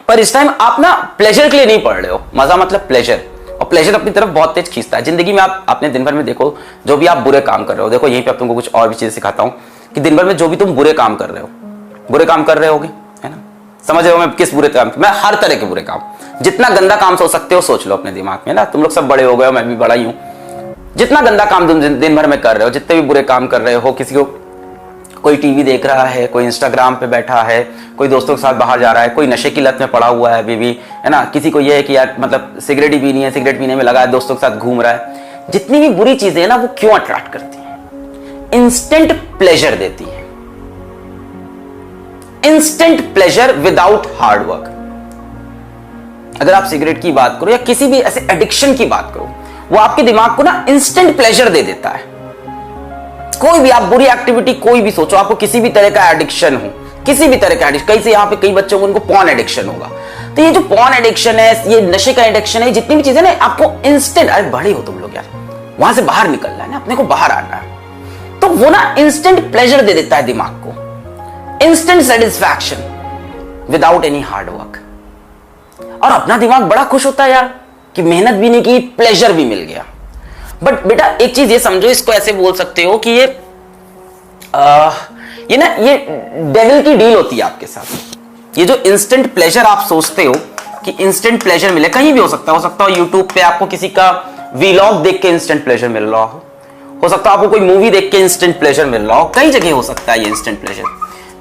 पर इस टाइम आप ना प्लेजर के लिए नहीं पढ़ रहे हो, मजा मतलब प्लेजर, और प्लेजर अपनी तरफ बहुत तेज खींचता है। जिंदगी में आप अपने दिन भर में देखो, जो भी आप बुरे काम कर रहे हो, देखो यहीं पे अब तुमको कुछ और भी चीजें सिखाता हूं कि दिन भर में जो भी तुम बुरे काम कर रहे हो, बुरे काम कर रहे होगे, है ना, समझ रहे हो मैं किस बुरे काम, मैं हर तरह के बुरे काम, जितना गंदा काम सोच सकते हो सोच लो अपने दिमाग में ना। तुम लोग सब बड़े हो गए हो, मैं भी बड़ा ही हूं। जितना गंदा काम तुम दिन भर में कर रहे हो, जितने भी बुरे काम कर रहे हो, किसी को कोई टीवी देख रहा है, कोई इंस्टाग्राम पे बैठा है, कोई दोस्तों के साथ बाहर जा रहा है, कोई नशे की लत में पड़ा हुआ है अभी भी, है ना, किसी को ये है कि यार मतलब सिगरेट ही पीनी है, सिगरेट पीने में लगा है, दोस्तों के साथ घूम रहा है। जितनी भी बुरी चीजें हैं ना, वो क्यों अट्रैक्ट करती हैं? इंस्टेंट प्लेजर देती है, instant pleasure without hard work. अगर आप सिगरेट की बात करो या किसी भी ऐसे एडिक्शन की बात करो, वो आपके दिमाग को ना इंस्टेंट प्लेजर दे देता है। कोई भी आप बुरी एक्टिविटी कोई भी सोचो, आपको किसी भी तरह का एडिक्शन हो, किसी भी तरह का एडिक्शन, कई से यहाँ पे कई बच्चों को उनको पॉर्न एडिक्शन होगा, तो ये जो पॉर्न एडिक्शन है, ये नशे का एडिक्शन है, जितनी भी चीजें ना आपको इंस्टेंट, अरे बड़े हो तुम लोग यार, वहां से बाहर निकलना है ना, अपने को बाहर आना है, तो वो ना इंस्टेंट प्लेजर दे देता है दिमाग को, instant satisfaction without any hard work. और अपना दिमाग बड़ा खुश होता है यार कि मेहनत भी नहीं की, प्लेजर भी मिल गया। बट बेटा एक चीज ये समझो, इसको ऐसे बोल सकते हो कि ये डेविल की डील होती है आपके साथ। ये जो इंस्टेंट प्लेजर आप सोचते हो कि इंस्टेंट प्लेजर मिले, कहीं भी हो सकता हो यूट्यूब पे आपको किसी का वीलॉग देख के इंस्टेंट प्लेजर मिल रहा हो सकता है आपको कोई मूवी देख के इंस्टेंट प्लेजर मिल रहा हो, कई जगह हो सकता है ये इंस्टेंट प्लेजर।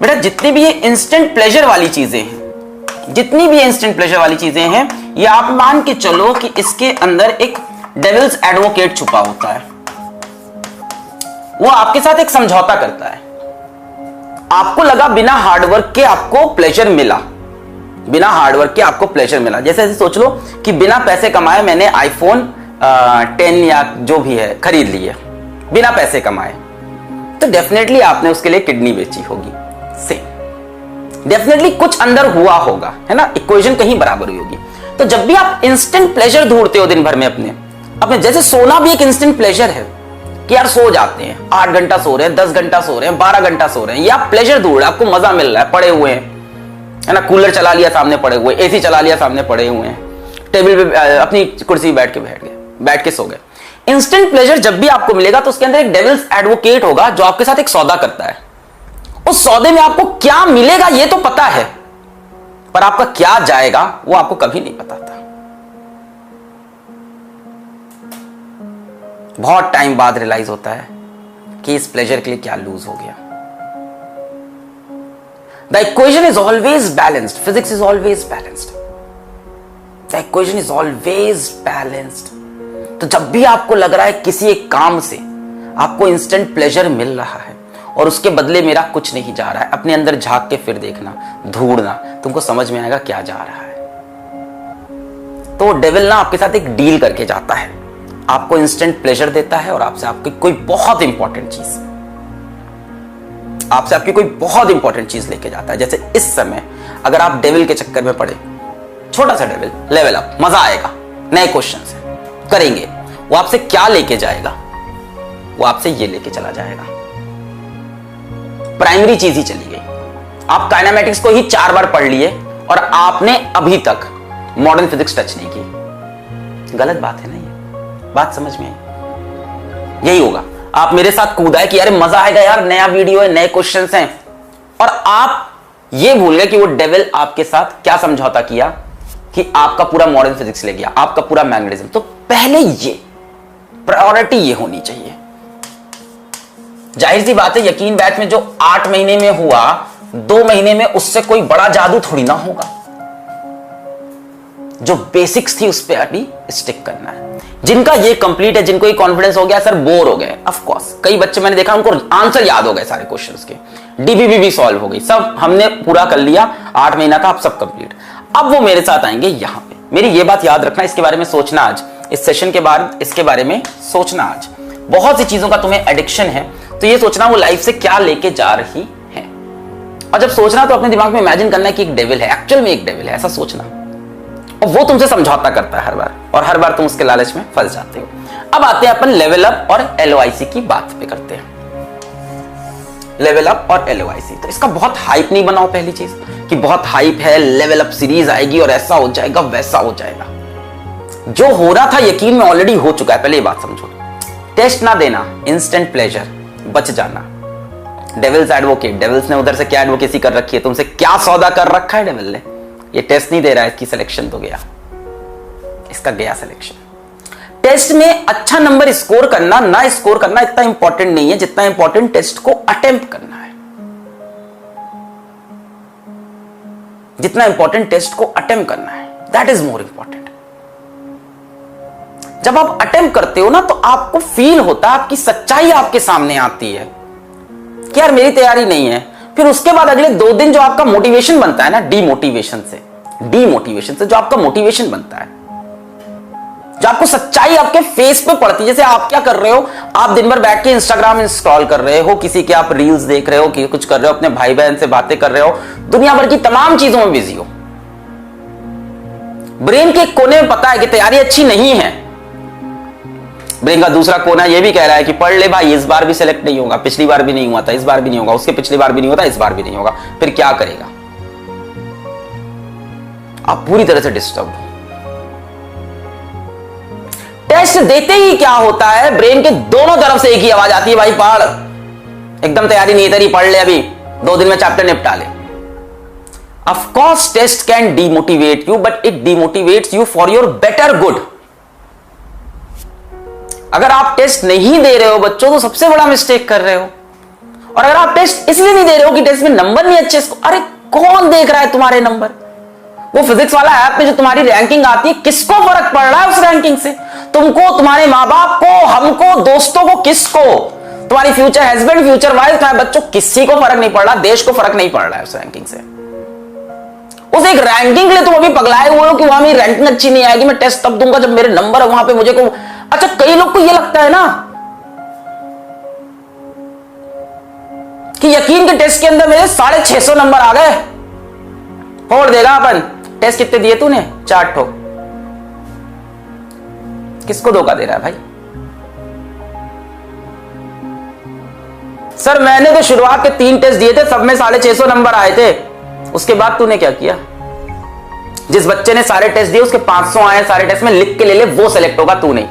बेटा जितनी भी ये इंस्टेंट प्लेजर वाली चीजें हैं, जितनी भी इंस्टेंट प्लेजर वाली चीजें हैं, ये आप मान के चलो कि इसके अंदर एक डेविल्स एडवोकेट छुपा होता है। वो आपके साथ एक समझौता करता है। आपको लगा बिना हार्डवर्क के आपको प्लेजर मिला, बिना हार्डवर्क के आपको प्लेजर मिला। जैसे ऐसे सोच लो कि बिना पैसे कमाए मैंने आईफोन 10 या जो भी है खरीद लिए, बिना पैसे कमाए, तो डेफिनेटली आपने उसके लिए किडनी बेची होगी, सेम डेफिनेटली कुछ अंदर हुआ होगा, है ना, इक्वेशन कहीं बराबर हुई होगी। तो जब भी आप इंस्टेंट प्लेजर ढूंढते हो दिन भर में अपने जैसे सोना भी एक इंस्टेंट प्लेजर है कि यार सो जाते हैं, 8 घंटा सो रहे हैं, 10 घंटा सो रहे हैं, 12 घंटा सो रहे हैं, या प्लेजर ढूंढ रहे हैं, आपको मजा मिल रहा है, पड़े हुए हैं, है ना, कूलर चला लिया सामने पड़े हुए, एसी चला लिया सामने पड़े हुए हैं, टेबल पे अपनी कुर्सी बैठ के सो गए। इंस्टेंट प्लेजर जब भी आपको मिलेगा तो उसके अंदर एक डेविल्स एडवोकेट होगा जो आपके साथ एक सौदा करता है। उस सौदे में आपको क्या मिलेगा ये तो पता है, पर आपका क्या जाएगा वो आपको कभी नहीं पता था। बहुत टाइम बाद रियलाइज होता है कि इस प्लेजर के लिए क्या लूज हो गया। The equation is always balanced, physics is always balanced, the equation is always balanced. तो जब भी आपको लग रहा है किसी एक काम से आपको इंस्टेंट प्लेजर मिल रहा है और उसके बदले मेरा कुछ नहीं जा रहा है, अपने अंदर झांक के फिर देखना, ढूंढना, तुमको समझ में आएगा क्या जा रहा है। तो डेविल ना आपके साथ एक डील करके जाता है, आपको इंस्टेंट प्लेजर देता है और आपसे आपकी कोई बहुत इंपॉर्टेंट चीज लेके जाता है। जैसे इस समय अगर आप डेविल के चक्कर में पड़े, छोटा सा डेविल, लेवल अप, मजा आएगा, नए क्वेश्चन से करेंगे, वो आपसे क्या लेके जाएगा? वो आपसे ये लेके चला जाएगा, प्राइमरी चीज ही चली गई। आप काइनेमैटिक्स को ही 4 बार पढ़ लिए और आपने अभी तक मॉडर्न फिजिक्स टच नहीं की। गलत बात है ना, ये बात समझ में आई? यही होगा, आप मेरे साथ कूदा कि यार मजा आएगा यार, नया वीडियो है, नए क्वेश्चंस हैं, और आप ये भूल गए कि वो डेविल आपके साथ क्या समझौता किया कि आपका पूरा मॉडर्न फिजिक्स ले गया, आपका पूरा मैग्नेटिज्म। तो पहले ये प्रायोरिटी ये होनी चाहिए। जाहिर सी बात है, यकीन बैच में जो 8 महीने में हुआ, 2 महीने में उससे कोई बड़ा जादू थोड़ी ना होगा। जो बेसिक्स थी उस पर अभी स्टिक करना है। जिनका ये कंप्लीट है, जिनको ये कॉन्फिडेंस हो गया, सर बोर हो गए, ऑफ कोर्स कई बच्चे मैंने देखा उनको आंसर याद हो गए सारे क्वेश्चंस के, डीबीबी भी सॉल्व हो गई, सब हमने पूरा कर लिया, 8 महीना का, अब सब कंप्लीट। अब वो मेरे साथ आएंगे यहां पे। मेरी ये बात याद रखना, इसके बारे में सोचना आज, इस सेशन के बाद इसके बारे में सोचना आज। बहुत सी चीजों का तुम्हें एडिक्शन है, तो ये सोचना वो लाइफ से क्या लेके जा रही है। और जब सोचना तो अपने दिमाग में इमेजिन करना है कि एक डेविल है, एक्चुअल में एक डेविल है, ऐसा सोचना, और वो तुमसे समझौता करता है हर बार, और हर बार तुम उसके लालच में फंस जाते हो। अब आते हैं अपन लेवल अप और LOIC की बात पे करते हैं। लेवल अप और LOIC। तो इसका बहुत हाइप नहीं बनाओ, पहली चीज कि बहुत हाइप है, लेवल अप सीरीज आएगी और ऐसा हो जाएगा वैसा हो जाएगा। जो हो रहा था यकीन में ऑलरेडी हो चुका है, पहले ये बात समझो। टेस्ट ना देना, इंस्टेंट प्लेजर, बच जाना। डेविल्स एडवोकेट, डेविल्स ने उधर से क्या एडवोकेसी कर रखी है, तुमसे क्या सौदा कर रखा है डेविल ने। ये टेस्ट नहीं दे रहा है, इसकी सिलेक्शन तो गया, इसका गया सिलेक्शन। टेस्ट में अच्छा नंबर स्कोर करना ना स्कोर करना इतना इंपॉर्टेंट नहीं है जितना इंपॉर्टेंट टेस्ट को अटेम्प्ट करना है, जितना इंपॉर्टेंट टेस्ट को अटेम्प्ट करना है, दैट इज मोर इंपॉर्टेंट। जब आप अटेम्प्ट करते हो ना तो आपको फील होता है, आपकी सच्चाई आपके सामने आती है कि यार मेरी तैयारी नहीं है। फिर उसके बाद अगले 2 दिन जो आपका मोटिवेशन बनता है ना, डीमोटिवेशन से जो आपका मोटिवेशन बनता है, जो आपको सच्चाई आपके फेस पे पड़ती है। जैसे आप क्या कर रहे हो, आप दिन भर बैठ के इंस्टाग्राम इंस्टॉल कर रहे हो, किसी के आप रील्स देख रहे हो, कि कुछ कर रहे हो, अपने भाई बहन से बातें कर रहे हो, दुनिया भर की तमाम चीजों में बिजी हो। ब्रेन के कोने में पता है कि तैयारी अच्छी नहीं है। ब्रेन का दूसरा कोना यह भी कह रहा है कि पढ़ ले भाई, इस बार भी सेलेक्ट नहीं होगा, पिछली बार भी नहीं हुआ था, इस बार भी नहीं होगा, उसके पिछली बार भी नहीं होता, इस बार भी नहीं होगा। फिर क्या करेगा? आप पूरी तरह से डिस्टर्ब हो। टेस्ट देते ही क्या होता है, ब्रेन के दोनों तरफ से एक ही आवाज आती है, भाई पढ़, एकदम तैयारी नहीं तेरी, पढ़ ले, अभी 2 दिन में चैप्टर निपटा ले। Of course test can demotivate you, but it demotivates you for your better good. अगर आप टेस्ट नहीं दे रहे हो बच्चों तो सबसे बड़ा मिस्टेक कर रहे हो। और अगर आप टेस्ट इसलिए नहीं दे रहे हो कि टेस्ट में नंबर नहीं अच्छे, अरे कौन देख रहा है तुम्हारे नंबर? वो फिजिक्स वाला ऐप में जो तुम्हारी रैंकिंग आती है, किसको फर्क पड़ रहा है उस रैंकिंग से? तुमको, तुम्हारे माँ बाप को, हमको, दोस्तों को, किसको? तुम्हारी फ्यूचर हस्बैंड, फ्यूचर वाइफ, तुम्हारे बच्चों, किसी को फर्क नहीं पड़ रहा, देश को फर्क नहीं पड़ रहा है उस रैंकिंग से। उस एक रैंकिंग के लिए तुम अभी पगलाए हुए हो कि वहां मेरी रैंकिंग अच्छी नहीं आएगी, मैं टेस्ट तब दूंगा जब मेरे नंबर है वहां पे मुझे को। अच्छा, कई लोग को यह लगता है ना कि यकीन के टेस्ट के अंदर मेरे 650 नंबर आ गए, फोड़ देगा अपन। टेस्ट कितने दिए तूने? 4 ठो। किसको धोखा दे रहा है भाई? सर मैंने तो शुरुआत के 3 टेस्ट दिए थे, सब में 650 नंबर आए थे। उसके बाद तूने क्या किया? जिस बच्चे ने सारे टेस्ट दिए उसके 500 आए सारे टेस्ट में, लिख के ले ले, वो सेलेक्ट होगा, तू नहीं।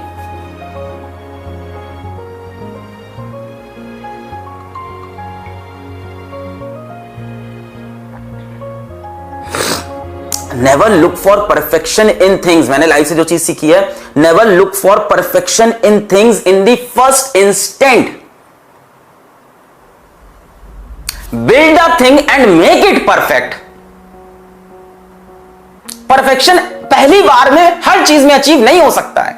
Never look for perfection in things. मैंने लाइफ से जो चीज सीखी है, never look for perfection in things in the first instant. Build a thing and make it perfect. Perfection पहली बार में हर चीज में अचीव नहीं हो सकता है।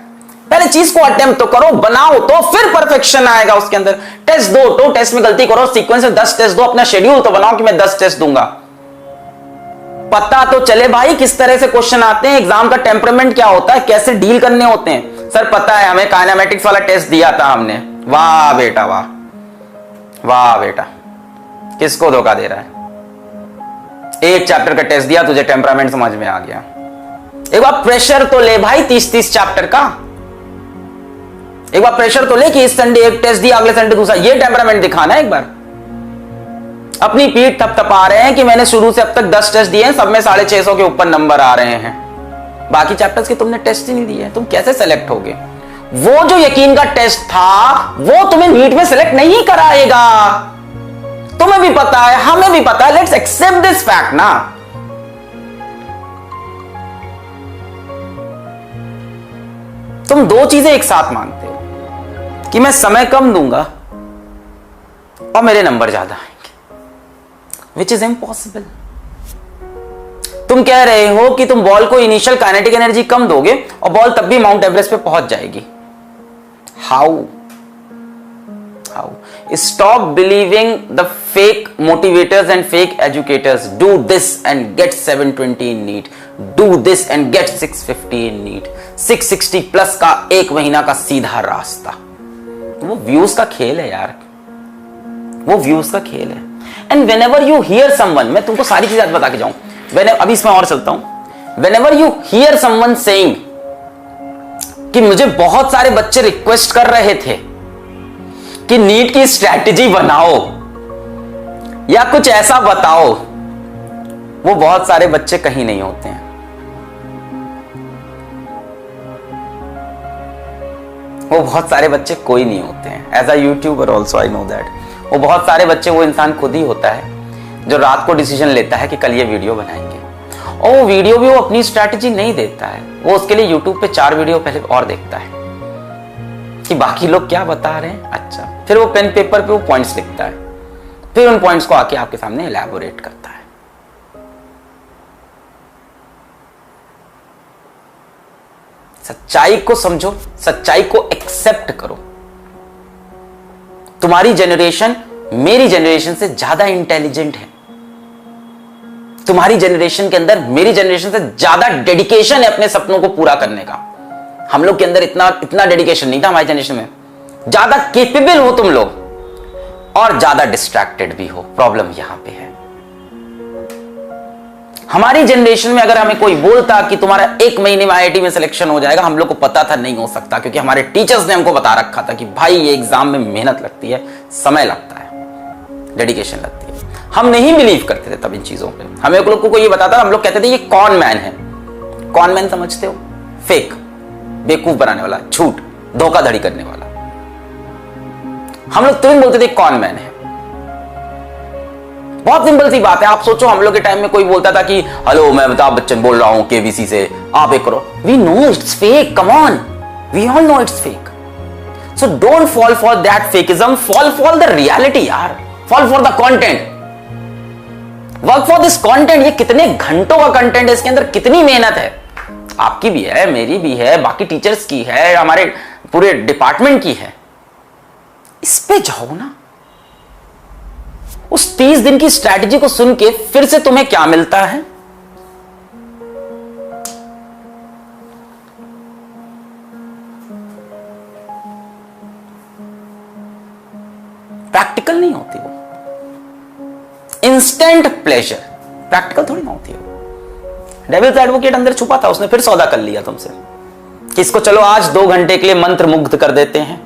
पहले चीज को अटेम्प्ट तो करो, बनाओ, तो फिर परफेक्शन आएगा उसके अंदर। टेस्ट दो, तो टेस्ट में गलती करो, सीक्वेंस में 10 टेस्ट दो, अपना शेड्यूल तो बनाओ कि मैं 10 टेस्ट दूंगा। पता तो चले भाई किस तरह से क्वेश्चन आते हैं, एग्जाम का टेम्परामेंट क्या होता है, कैसे डील करने होते हैं। सर पता है, हमें काइनेमेटिक्स वाला टेस्ट दिया था हमने। वाह बेटा वाह, वाह बेटा, किसको धोखा दे रहा है? एक चैप्टर का टेस्ट दिया, तुझे टेम्परामेंट समझ में आ गया। एक बार प्रेशर तो ले भाई 30-30 चैप्टर का। एक बार प्रेशर तो ले कि इस संडे एक टेस्ट दिया, अगले संडे दूसरा। ये टेम्परामेंट दिखाना है एक बार। अपनी पीठ थपथपा रहे हैं कि मैंने शुरू से अब तक 10 टेस्ट दिए हैं, सब में 650 के ऊपर नंबर आ रहे हैं। बाकी चैप्टर्स के तुमने टेस्ट ही नहीं दिए, तुम कैसे सेलेक्ट होगे? वो जो यकीन का टेस्ट था वो तुम्हें नीट में सेलेक्ट नहीं कराएगा। तुम्हें भी पता है, हमें भी पता है। लेट्स एक्सेप्ट दिस फैक्ट ना। तुम 2 चीजें एक साथ मांगते हो कि मैं समय कम दूंगा और मेरे नंबर ज्यादा आएंगे, विच इज इम्पॉसिबल। तुम कह रहे हो कि तुम बॉल को इनिशियल काइनेटिक एनर्जी कम दोगे और बॉल तब भी माउंट एवरेस्ट पे पहुंच जाएगी। How? Stop believing the fake motivators and fake educators. Do this and get 720 in NEET. Do this and get 650 in NEET. 660 plus का 1 महीना का सीधा रास्ता। वो व्यूज का खेल है यार, वो व्यूज का खेल है। And whenever you hear someone, मैं तुमको सारी चीजें बता के जाऊं, अभी इसमें और चलता हूं। Whenever you hear someone saying कि मुझे बहुत सारे बच्चे रिक्वेस्ट कर रहे थे कि नीट की स्ट्रैटेजी बनाओ, या कुछ ऐसा बताओ। वो बहुत सारे बच्चे कहीं नहीं होते हैं, वो बहुत सारे बच्चे कोई नहीं होते हैं। As a YouTuber also I know that वो बहुत सारे बच्चे, वो इंसान खुद ही होता है जो रात को डिसीजन लेता है कि कल ये वीडियो बनाएंगे, और वो वीडियो भी वो अपनी स्ट्रैटेजी नहीं देता है, वो उसके लिए यूट्यूब पे 4 वीडियो पहले और देखता है कि बाकी लोग क्या बता रहे हैं। अच्छा, फिर वो पेन पेपर पे वो पॉइंट्स लिखता है, फिर उन पॉइंट्स को आके आपके सामने एलैबोरेट करता है। सच्चाई को समझो, सच्चाई को एक्सेप्ट करो। तुम्हारी जनरेशन मेरी जनरेशन से ज्यादा इंटेलिजेंट है, तुम्हारी जनरेशन के अंदर मेरी जनरेशन से ज्यादा डेडिकेशन है अपने सपनों को पूरा करने का। हम लोग के अंदर इतना डेडिकेशन नहीं था हमारी जनरेशन में। ज्यादा केपेबल हो तुम लोग और ज्यादा डिस्ट्रैक्टेड भी हो, प्रॉब्लम यहां पे है। हमारी जनरेशन में अगर हमें कोई बोलता कि तुम्हारा 1 महीने में आईआईटी में सिलेक्शन हो जाएगा, हम लोग को पता था नहीं हो सकता, क्योंकि हमारे टीचर्स ने हमको बता रखा था कि भाई ये एग्जाम में मेहनत लगती है, समय लगता है, डेडिकेशन लगती है। हम नहीं बिलीव करते थे तब इन चीजों पे। हमें लोग को कोई ये बताता, हम लोग कहते थे ये कॉन मैन है। कॉन मैन समझते हो? फेक, बेवकूफ बनाने वाला, झूठ, धोखाधड़ी करने वाला। हम लोग तुरंत बोलते थे कॉन मैन है। बहुत सिंपल सी बात है। आप सोचो हम लोग के टाइम में कोई बोलता था कि हेलो मैं अमिताभ बच्चन बोल रहा हूं केबीसी से, आप एक करो। We know it's fake, come on, we all know it's fake. So don't fall for that fakeism, fall for the reality यार, fall for the content, work for this content. ये कितने घंटों का कंटेंट है, इसके अंदर कितनी मेहनत है, आपकी भी है, मेरी भी है, बाकी टीचर्स की है, हमारे पूरे डिपार्टमेंट की है। इस पे जाओ ना। उस 30 दिन की स्ट्रैटेजी को सुन के फिर से तुम्हें क्या मिलता है? प्रैक्टिकल नहीं होती वो, इंस्टेंट प्लेजर, प्रैक्टिकल थोड़ी ना होती है। डेविल्स एडवोकेट अंदर छुपा था, उसने फिर सौदा कर लिया तुमसे कि इसको चलो आज 2 घंटे के लिए मंत्र मुग्ध कर देते हैं,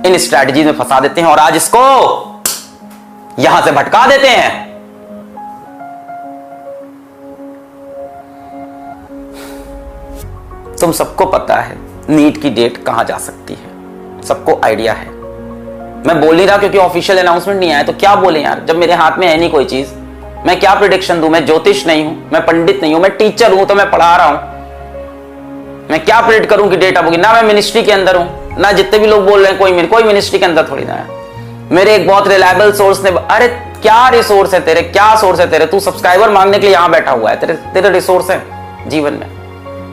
इन स्ट्रैटेजी में फंसा देते हैं और आज इसको यहां से भटका देते हैं। तुम सबको पता है नीट की डेट कहां जा सकती है, सबको आइडिया है। मैं बोल नहीं रहा क्योंकि ऑफिशियल अनाउंसमेंट नहीं आया, तो क्या बोले यार, जब मेरे हाथ में है नहीं कोई चीज, मैं क्या प्रेडिक्शन दूं? मैं ज्योतिष नहीं हूं, मैं पंडित नहीं हूं, मैं टीचर हूं तो मैं पढ़ा रहा हूं। मैं क्या प्रेडिक्ट करूं कि डेट होगी? ना मैं मिनिस्ट्री के अंदर हूं, ना जितने भी लोग बोल रहे हैं कोई मिनिस्ट्री के अंदर थोड़ी ना है। मेरे एक बहुत रिलायबल सोर्स ने, अरे क्या रिसोर्स है तेरे, क्या सोर्स है तेरे? तू सब्सक्राइबर मांगने के लिए यहां बैठा हुआ है, तेरे रिसोर्स है जीवन में?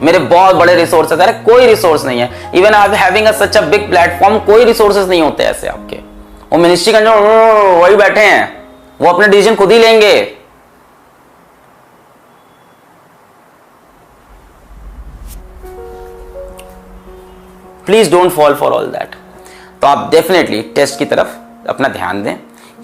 मेरे बहुत बड़े रिसोर्स है, तेरे कोई रिसोर्स नहीं है। इवन आप having such a big platform, कोई रिसोर्सेज नहीं होते ऐसे आपके। वो मिनिस्ट्री के अंदर वही बैठे हैं, वो अपने डिसीजन खुद ही लेंगे। Please don't fall for all that. तो आप डेफिनेटली टेस्ट की तरफ अपना ध्यान दें।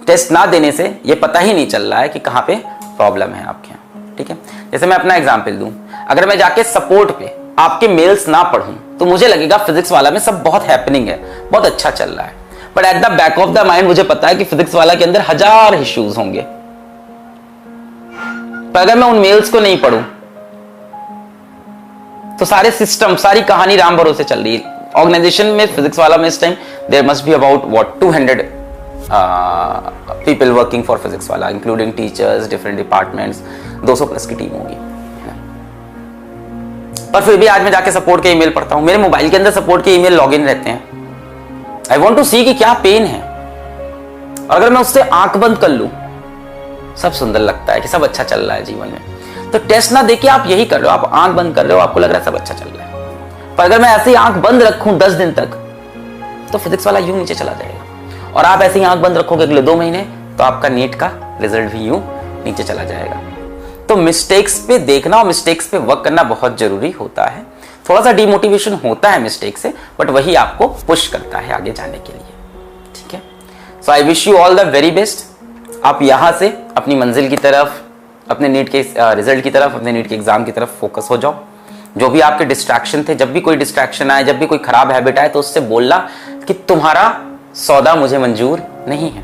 टेस्ट ना देने से ये पता ही नहीं चल रहा है कि कहां पे प्रॉब्लम है आपके यहाँ, ठीक है? जैसे मैं अपना एग्जांपल दूं, अगर मैं जाके सपोर्ट पे आपके मेल्स ना पढ़ूं तो मुझे लगेगा फिजिक्स वाला में सब बहुत हैपनिंग है, बहुत अच्छा चल रहा है, but at the back of the mind मुझे पता है कि फिजिक्स वाला के अंदर 1000 इश्यूज होंगे। पर अगर मैं उन मेल्स को नहीं पढ़ूं तो सारे सिस्टम, सारी कहानी राम भरोसे चल रही है। ऑर्गेनाइजेशन में फिजिक्स वाला में इस time there must be about 200 people working for Physics Wallah, including teachers, different departments, 200 plus की टीम होगी। पर फिर भी आज मैं जाके सपोर्ट के ईमेल पढ़ता हूं, मेरे मोबाइल के अंदर सपोर्ट के ईमेल लॉगिन रहते हैं। आई वांट टू सी कि क्या पेन है, और अगर मैं उससे आंख बंद कर लूं, सब सुंदर लगता है कि सब अच्छा चल रहा है जीवन में। तो टेस्ट ना देके आप यही कर रहे हो, आप आंख बंद कर रहे हो, आपको लग रहा है सब अच्छा चल रहा है। पर अगर मैं ऐसे ही आंख बंद रखूं 10 दिन तक तो फिजिक्स वाला यूं नीचे चला जाएगा, और आप ऐसे ही आंख बंद रखोगे अगले 2 महीने तो आपका नीट का रिजल्ट भी यूं नीचे चला जाएगा। तो मिस्टेक्स पे देखना और मिस्टेक्स पे वर्क करना बहुत जरूरी होता है। थोड़ा सा डिमोटिवेशन होता है मिस्टेक से, बट वही आपको पुश करता है आगे जाने के लिए, ठीक है? So I wish you all the very best. आप यहां से अपनी मंजिल की तरफ, अपने नीट के रिजल्ट की तरफ, अपने नीट के एग्जाम की तरफ फोकस हो जाओ। जो भी आपके डिस्ट्रैक्शन थे, जब भी कोई डिस्ट्रैक्शन आए, जब भी कोई खराब हैबिट आए, तो उससे बोलना कि तुम्हारा सौदा मुझे मंजूर नहीं है,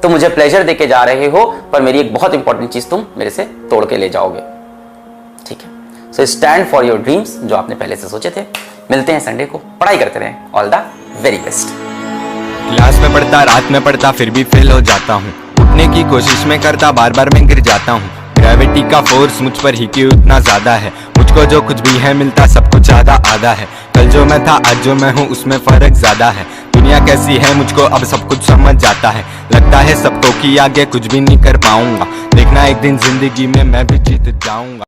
तुम मुझे प्लेजर देके जा रहे हो, पर मेरी एक बहुत इंपॉर्टेंट चीज तुम मेरे से तोड़ के ले जाओगे। ठीक है, so stand for your dreams, जो आपने पहले से सोचे थे। मिलते हैं संडे को, पढ़ाई करते रहें। All the very best. Class में पढ़ता, रात में पढ़ता, फिर भी फेल हो जाता हूँ। उठने की कोशिश में करता, बार बार मैं गिर जाता हूँ। ग्रेविटी का फोर्स मुझ पर ही क्यों इतना ज्यादा है? मुझको जो कुछ भी है मिलता, सब कुछ आधा आधा है। कल जो मैं था, आज जो मैं हूँ, उसमें फर्क ज्यादा है। दुनिया कैसी है मुझको अब सब कुछ समझ जाता है। लगता है सबको कि आगे कुछ भी नहीं कर पाऊंगा। देखना एक दिन जिंदगी में मैं भी जीत जाऊंगा।